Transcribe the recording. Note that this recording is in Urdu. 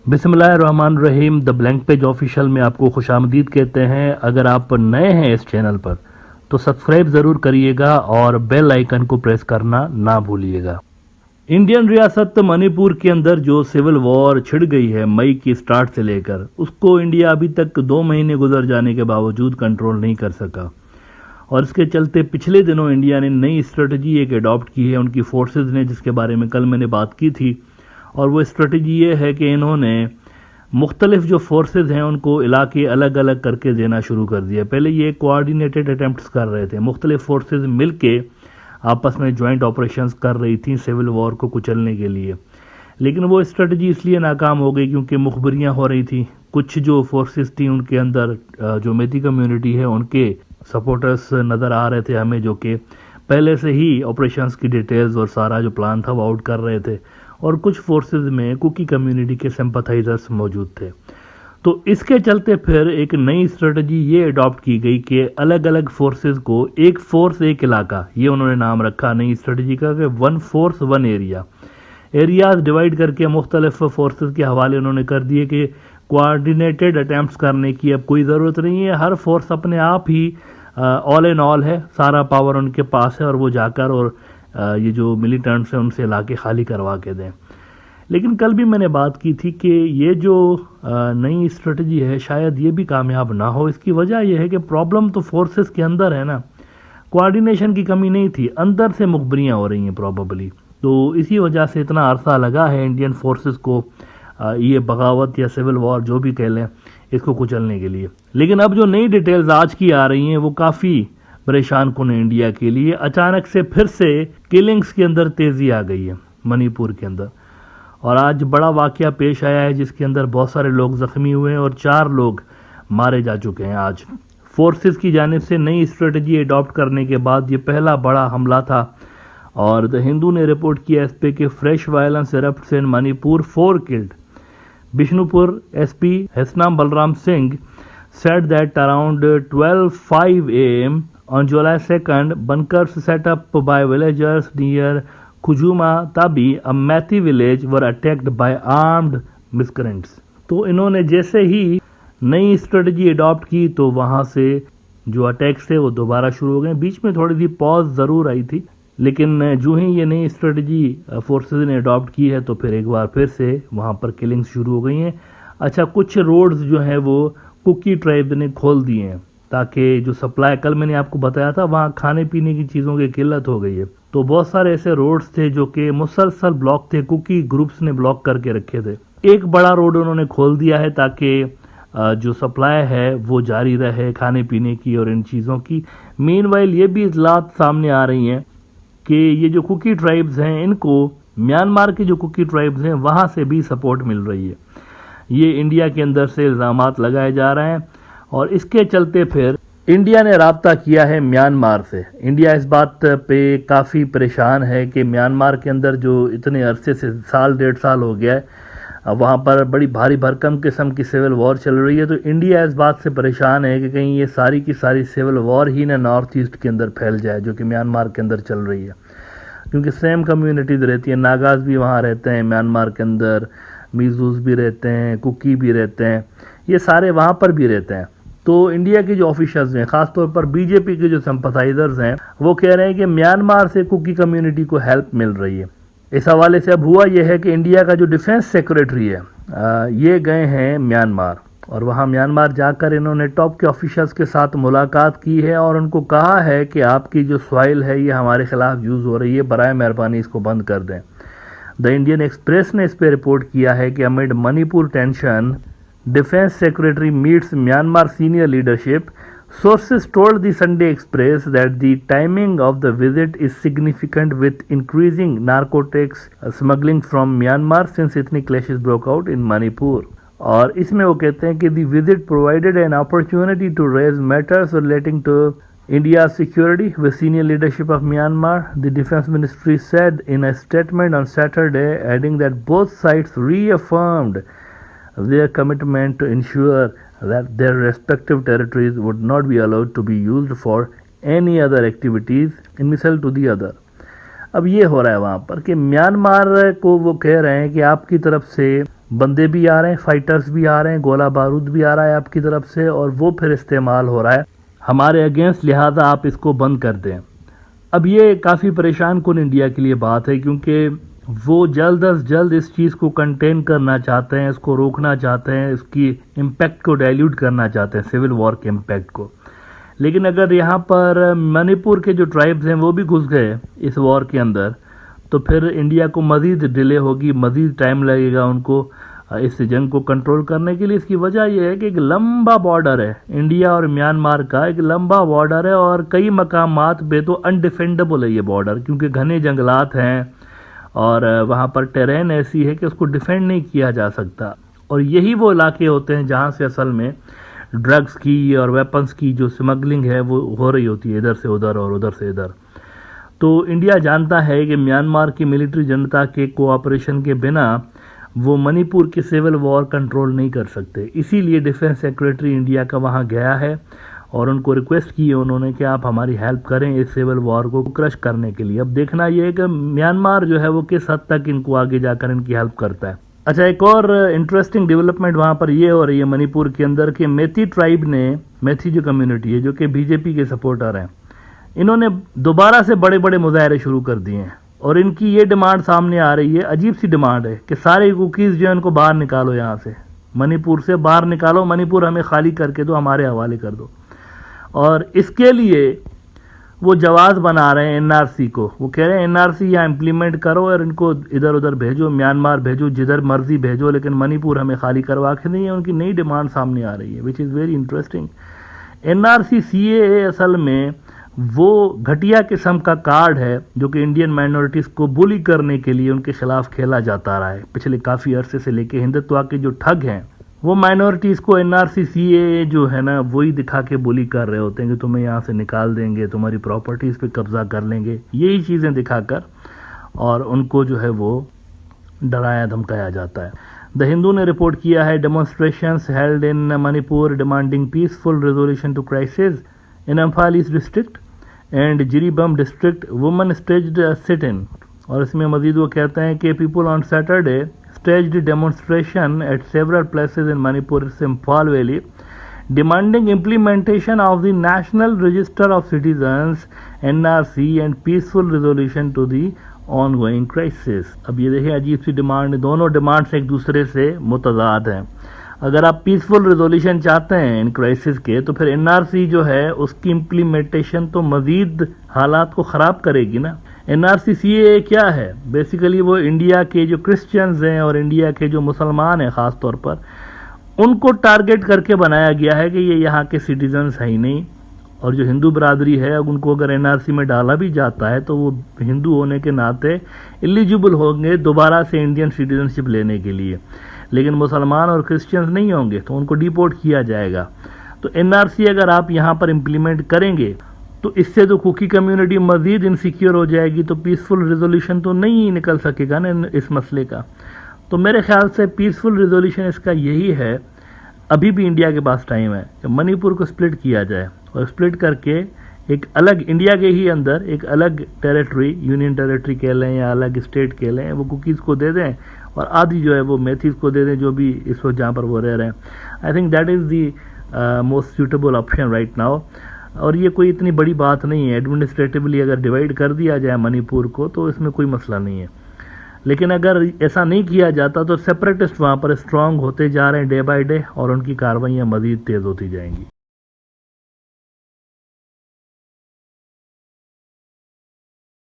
بسم اللہ الرحمن الرحیم. دا بلینک پیج آفیشیل میں آپ کو خوش آمدید کہتے ہیں. اگر آپ نئے ہیں اس چینل پر تو سبسکرائب ضرور کریے گا اور بیل آئیکن کو پریس کرنا نہ بھولیے گا. انڈین ریاست منی پور کے اندر جو سول وار چھڑ گئی ہے مئی کی سٹارٹ سے لے کر، اس کو انڈیا ابھی تک 2 مہینے گزر جانے کے باوجود کنٹرول نہیں کر سکا، اور اس کے چلتے پچھلے دنوں انڈیا نے نئی اسٹریٹجی ایک اڈاپٹ کی ہے ان کی فورسز نے، جس کے بارے میں کل میں نے بات کی تھی. اور وہ اسٹریٹجی یہ ہے کہ انہوں نے مختلف جو فورسز ہیں ان کو علاقے الگ الگ کر کے دینا شروع کر دیا. پہلے یہ کوآرڈینیٹڈ اٹیمپٹس کر رہے تھے، مختلف فورسز مل کے آپس میں جوائنٹ آپریشنز کر رہی تھیں سول وار کو کچلنے کے لیے، لیکن وہ اسٹریٹجی اس لیے ناکام ہو گئی کیونکہ مخبریاں ہو رہی تھیں. کچھ جو فورسز تھیں ان کے اندر جو میتی کمیونٹی ہے ان کے سپورٹرز نظر آ رہے تھے ہمیں، جو کہ پہلے سے ہی آپریشنز کی ڈیٹیلز اور سارا جو پلان تھا وہ آؤٹ کر رہے تھے، اور کچھ فورسز میں کوکی کمیونٹی کے سمپتھائزرز موجود تھے. تو اس کے چلتے پھر ایک نئی اسٹریٹجی یہ اڈاپٹ کی گئی کہ الگ الگ فورسز کو ایک فورس ایک علاقہ، یہ انہوں نے نام رکھا نئی اسٹریٹجی کا کہ 1 فورس 1 ایریا. ایریاز ڈیوائیڈ کر کے مختلف فورسز کے حوالے انہوں نے کر دیے کہ کوآرڈینیٹڈ اٹیمپٹس کرنے کی اب کوئی ضرورت نہیں ہے. ہر فورس اپنے آپ ہی آل ان آل ہے، سارا پاور ان کے پاس ہے، اور وہ جا کر اور یہ جو ملیٹنٹس ہیں ان سے علاقے خالی کروا کے دیں. لیکن کل بھی میں نے بات کی تھی کہ یہ جو نئی اسٹریٹجی ہے شاید یہ بھی کامیاب نہ ہو. اس کی وجہ یہ ہے کہ پرابلم تو فورسز کے اندر ہے نا، کوآرڈینیشن کی کمی نہیں تھی، اندر سے مخبریاں ہو رہی ہیں پروبیبلی. تو اسی وجہ سے اتنا عرصہ لگا ہے انڈین فورسز کو یہ بغاوت یا سول وار جو بھی کہہ لیں اس کو کچلنے کے لیے. لیکن اب جو نئی ڈیٹیلز آج کی آ رہی ہیں وہ کافی پریشان کن ہے انڈیا کے لیے. اچانک سے پھر سے کلنگز کے اندر تیزی آ گئی ہے منی پور کے اندر، اور آج بڑا واقعہ پیش آیا ہے جس کے اندر بہت سارے لوگ زخمی ہوئے ہیں اور 4 لوگ مارے جا چکے ہیں. آج فورسز کی جانب سے نئی اسٹریٹجی اڈاپٹ کرنے کے بعد یہ پہلا بڑا حملہ تھا، اور دا ہندو نے رپورٹ کیا اس پہ کہ fresh violence erupts in Manipur 4 killed. Bishnupur S P Heisnam Balram Singh said that around 12:05 a.m. on July 2nd, bunkers set up by villagers near Kujuma Tabi, a Methi village, were attacked by armed miscreants. تو انہوں نے جیسے ہی نئی اسٹریٹجی اڈاپٹ کی تو وہاں سے جو اٹیکس تھے وہ دوبارہ شروع ہو گئے. بیچ میں تھوڑی سی پاز ضرور آئی تھی، لیکن جو ہی یہ نئی اسٹریٹجی فورسز نے اڈاپٹ کی ہے تو پھر ایک بار پھر سے وہاں پر کلنگز شروع ہو گئی ہیں. اچھا، کچھ روڈز جو ہیں وہ کوکی ٹرائب نے کھول دیے ہیں تاکہ جو سپلائی، کل میں نے آپ کو بتایا تھا وہاں کھانے پینے کی چیزوں کی قلت ہو گئی ہے، تو بہت سارے ایسے روڈز تھے جو کہ مسلسل بلاک تھے، کوکی گروپس نے بلاک کر کے رکھے تھے. ایک بڑا روڈ انہوں نے کھول دیا ہے تاکہ جو سپلائی ہے وہ جاری رہے کھانے پینے کی اور ان چیزوں کی. مین وائل یہ بھی اطلاعات سامنے آ رہی ہیں کہ یہ جو کوکی ٹرائبز ہیں ان کو میانمار کے جو کوکی ٹرائبز ہیں وہاں سے بھی سپورٹ مل رہی ہے. یہ انڈیا کے اندر سے الزامات لگائے جا رہے ہیں، اور اس کے چلتے پھر انڈیا نے رابطہ کیا ہے میانمار سے. انڈیا اس بات پہ کافی پریشان ہے کہ میانمار کے اندر جو اتنے عرصے سے 1.5 سال ہو گیا ہے وہاں پر بڑی بھاری بھرکم قسم کی سول وار چل رہی ہے. تو انڈیا اس بات سے پریشان ہے کہ کہیں یہ ساری کی ساری سول وار ہی نہ نارتھ ایسٹ کے اندر پھیل جائے جو کہ میانمار کے اندر چل رہی ہے، کیونکہ سیم کمیونٹیز رہتی ہیں. ناگاز بھی وہاں رہتے ہیں میانمار کے اندر، میزوز بھی رہتے ہیں، کوکی بھی رہتے ہیں، یہ سارے وہاں پر بھی رہتے ہیں. تو انڈیا کے جو آفیشلز ہیں، خاص طور پر بی جے پی کے جو سمپتھائزرز ہیں، وہ کہہ رہے ہیں کہ میانمار سے کوکی کمیونٹی کو ہیلپ مل رہی ہے. اس حوالے سے اب ہوا یہ ہے کہ انڈیا کا جو ڈیفنس سیکریٹری ہے یہ گئے ہیں میانمار، اور وہاں میانمار جا کر انہوں نے ٹاپ کے آفیشلز کے ساتھ ملاقات کی ہے اور ان کو کہا ہے کہ آپ کی جو سوائل ہے یہ ہمارے خلاف یوز ہو رہی ہے، برائے مہربانی اس کو بند کر دیں. دا انڈین ایکسپریس نے اس پہ رپورٹ کیا ہے کہ امid Manipur tension defence secretary meets Myanmar senior leadership. Sources told the Sunday Express that the timing of the visit is significant with increasing narcotics smuggling from Myanmar since ethnic clashes broke out in Manipur. اور اس میں وہ کہتے ہیں کہ the visit provided an opportunity to raise matters relating to India's security with senior leadership of Myanmar, the Defense Ministry said in a statement on Saturday, adding that both sides reaffirmed their commitment to ensure that their respective territories would not be allowed to be used for any other activities incidental to the other. اب یہ ہو رہا ہے وہاں پر کہ میانمار کو وہ کہہ رہے ہیں کہ آپ کی طرف سے بندے بھی آ رہے ہیں، فائٹرز بھی آ رہے ہیں، گولہ بارود بھی آ رہا ہے آپ کی طرف سے، اور وہ پھر استعمال ہو رہا ہے ہمارے اگینسٹ، لہٰذا آپ اس کو بند کر دیں۔ اب یہ کافی پریشان کن انڈیا کے لیے بات ہے، کیونکہ وہ جلد از جلد اس چیز کو کنٹین کرنا چاہتے ہیں، اس کو روکنا چاہتے ہیں، اس کی امپیکٹ کو ڈائلیوٹ کرنا چاہتے ہیں، سول وار کے امپیکٹ کو۔ لیکن اگر یہاں پر منی پور کے جو ٹرائبز ہیں وہ بھی گھس گئے اس وار کے اندر، تو پھر انڈیا کو مزید ڈیلے ہوگی، مزید ٹائم لگے گا ان کو اس جنگ کو کنٹرول کرنے کے لیے۔ اس کی وجہ یہ ہے کہ ایک لمبا بارڈر ہے انڈیا اور میانمار کا، ایک لمبا بارڈر ہے، اور کئی مقامات پہ تو انڈیفینڈیبل ہے یہ بارڈر، کیونکہ گھنے جنگلات ہیں اور وہاں پر ٹیرین ایسی ہے کہ اس کو ڈیفینڈ نہیں کیا جا سکتا، اور یہی وہ علاقے ہوتے ہیں جہاں سے اصل میں ڈرگز کی اور ویپنز کی جو سمگلنگ ہے وہ ہو رہی ہوتی ہے، ادھر سے ادھر اور ادھر سے ادھر۔ تو انڈیا جانتا ہے کہ میانمار کی ملٹری جنتا کے کوآپریشن کے بنا وہ منی پور کی سول وار کنٹرول نہیں کر سکتے، اسی لیے ڈیفنس سیکریٹری انڈیا کا وہاں گیا ہے اور ان کو ریکویسٹ کی ہے انہوں نے کہ آپ ہماری ہیلپ کریں اس سول وار کو کرش کرنے کے لیے۔ اب دیکھنا یہ ہے کہ میانمار جو ہے وہ کس حد تک ان کو آگے جا کر ان کی ہیلپ کرتا ہے۔ اچھا، ایک اور انٹرسٹنگ ڈیولپمنٹ وہاں پر یہ ہو رہی ہے منی پور کے اندر کہ میتی ٹرائب نے، میتی جو کمیونٹی ہے جو کہ بی جے پی کے سپورٹر ہیں، انہوں نے دوبارہ سے بڑے بڑے مظاہرے شروع کر دیے ہیں، اور ان کی یہ ڈیمانڈ سامنے آ رہی ہے، عجیب سی ڈیمانڈ ہے کہ سارے کوکیز جو ہیں ان کو باہر نکالو، یہاں سے منی پور سے باہر نکالو، منی پور ہمیں خالی کر کے دو، ہمارے حوالے کر دو۔ اور اس کے لیے وہ جواز بنا رہے ہیں این آر سی کو، وہ کہہ رہے ہیں این آر سی یہاں امپلیمنٹ کرو اور ان کو ادھر ادھر بھیجو، میانمار بھیجو، جدھر مرضی بھیجو، لیکن منی پور ہمیں خالی کروا کے نہیں ہے۔ ان کی نئی ڈیمانڈ سامنے آ رہی ہے which is very interesting. N R C C A اصل میں وہ گھٹیا قسم کا کارڈ ہے جو کہ انڈین مائنورٹیز کو بولی کرنے کے لیے ان کے خلاف کھیلا جاتا رہا ہے پچھلے کافی عرصے سے لے کے۔ ہندتوا کے جو ٹھگ ہیں وہ مائنورٹیز کو این آر سی سی اے جو ہے نا وہی دکھا کے بولی کر رہے ہوتے ہیں کہ تمہیں یہاں سے نکال دیں گے، تمہاری پراپرٹیز پہ قبضہ کر لیں گے، یہی چیزیں دکھا کر اور ان کو جو ہے وہ ڈرایا دھمکایا جاتا ہے۔ دا ہندو نے رپورٹ کیا ہے demonstrations held in Manipur demanding peaceful resolution to crisis in Imphal East district and Jiribam district women staged sit in, اور اس میں مزید وہ کہتے ہیں کہ people on Saturday staged demonstration at several places in Manipur's Imphal Valley demanding implementation of the National Register of Citizens NRC and peaceful resolution to the ongoing crisis۔ اب یہ دیکھیں عجیب سی ڈیمانڈ، دونوں ڈیمانڈس ایک دوسرے سے متضاد ہیں۔ اگر آپ پیسفل ریزولوشن چاہتے ہیں ان کرائسس کے تو پھر این آر سی جو ہے اس کی امپلیمنٹیشن تو مزید حالات کو خراب کرے گی نا۔ این آر سی سی اے کیا ہے؟ بیسیکلی وہ انڈیا کے جو کرسچنز ہیں اور انڈیا کے جو مسلمان ہیں خاص طور پر، ان کو ٹارگٹ کر کے بنایا گیا ہے کہ یہ یہاں کے سٹیزنز ہیں ہی نہیں، اور جو ہندو برادری ہے ان کو اگر این آر سی میں ڈالا بھی جاتا ہے تو وہ ہندو ہونے کے ناطے ایلیجیبل ہوں گے دوبارہ سے انڈین سٹیزن شپ لینے کے لیے، لیکن مسلمان اور کرسچنز نہیں ہوں گے تو ان کو ڈیپورٹ کیا جائے گا۔ تو این آر سی اگر آپ یہاں پر امپلیمنٹ کریں گے تو اس سے تو کوکی کمیونٹی مزید انسیکیور ہو جائے گی، تو پیسفل ریزولوشن تو نہیں نکل سکے گا نا اس مسئلے کا۔ تو میرے خیال سے پیسفل ریزولوشن اس کا یہی ہے، ابھی بھی انڈیا کے پاس ٹائم ہے کہ منی پور کو سپلٹ کیا جائے، اور سپلٹ کر کے ایک الگ انڈیا کے ہی اندر ایک الگ ٹیریٹری، یونین ٹیریٹری کہہ لیں یا الگ اسٹیٹ کہہ لیں، وہ کوکیز کو دے دیں اور آدھی جو ہے وہ میتھیز کو دے دیں، جو بھی اس وقت جہاں پر وہ رہ رہے ہیں۔ I think that is the most suitable option right now, اور یہ کوئی اتنی بڑی بات نہیں ہے، ایڈمنسٹریٹیولی اگر ڈیوائڈ کر دیا جائے منی پور کو تو اس میں کوئی مسئلہ نہیں ہے۔ لیکن اگر ایسا نہیں کیا جاتا تو سیپریٹسٹ وہاں پر اسٹرانگ ہوتے جا رہے ہیں ڈے بائی ڈے، اور ان کی کارروائیاں مزید تیز ہوتی جائیں گی۔